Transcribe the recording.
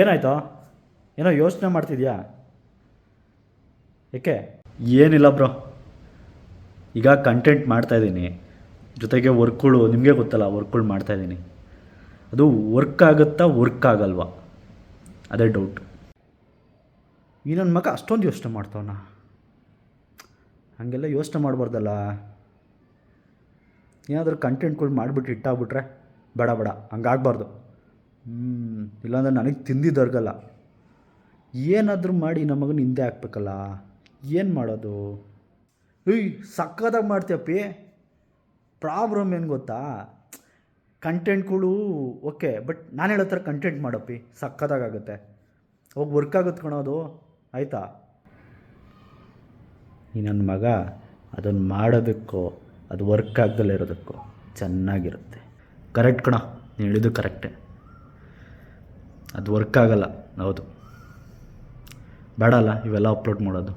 ಏನಾಯ್ತೋ? ಏನೋ ಯೋಚನೆ ಮಾಡ್ತಿದ್ಯಾ? ಏಕೆ? ಏನಿಲ್ಲ ಬ್ರೋ, ಈಗ ಕಂಟೆಂಟ್ ಮಾಡ್ತಾಯಿದ್ದೀನಿ, ಜೊತೆಗೆ ವರ್ಕ್ಗಳು ನಿಮಗೆ ಗೊತ್ತಲ್ಲ, ವರ್ಕ್ಗಳು ಮಾಡ್ತಾಯಿದ್ದೀನಿ. ಅದು ವರ್ಕ್ ಆಗುತ್ತಾ ವರ್ಕ್ ಆಗಲ್ವಾ ಅದೇ ಡೌಟ್. ಈ ನನ್ನ ಮಗ ಅಷ್ಟೊಂದು ಯೋಚನೆ ಮಾಡ್ತಾವನ? ಹಾಗೆಲ್ಲ ಯೋಚನೆ ಮಾಡಬಾರ್ದಲ್ಲ. ಏನಾದರೂ ಕಂಟೆಂಟ್ಗಳು ಮಾಡಿಬಿಟ್ಟು ಇಟ್ಟಾಗ್ಬಿಟ್ರೆ ಬೇಡ ಬೇಡ, ಹಂಗಾಗಬಾರ್ದು. ಇಲ್ಲಾಂದ್ರೆ ನನಗೆ ತಿಂದಿದ್ದರ್ಗಲ್ಲ. ಏನಾದರೂ ಮಾಡಿ ನಮ್ಮ ಮಗನ ಹಿಂದೆ ಹಾಕ್ಬೇಕಲ್ಲ, ಏನು ಮಾಡೋದು? ಸಕ್ಕತ್ತಾಗಿ ಮಾಡ್ತೀಯಪ್ಪಿ. ಪ್ರಾಬ್ಲಮ್ ಏನು ಗೊತ್ತಾ, ಕಂಟೆಂಟ್ಗಳು ಓಕೆ, ಬಟ್ ನಾನು ಹೇಳೋ ಥರ ಕಂಟೆಂಟ್ ಮಾಡಪ್ಪಿ, ಸಕ್ಕತ್ತಾಗುತ್ತೆ. ಹೋಗಿ ವರ್ಕ್ ಆಗುತ್ತೆ ಕಣೋದು, ಆಯಿತಾ? ಈ ನನ್ನ ಮಗ ಅದನ್ನು ಮಾಡೋದಕ್ಕೋ ಅದು ವರ್ಕ್ ಆಗ್ದಲ್ಲೇ ಇರೋದಕ್ಕೋ ಚೆನ್ನಾಗಿರುತ್ತೆ. ಕರೆಕ್ಟ್ ಕಣ, ನೀನು ಹೇಳಿದ್ದು ಕರೆಕ್ಟೇ. ಅದು ವರ್ಕ್ ಆಗಲ್ಲ, ಹೌದು. ಬೇಡ ಅಲ್ಲ ಇವೆಲ್ಲ ಅಪ್ಲೋಡ್ ಮಾಡೋದು.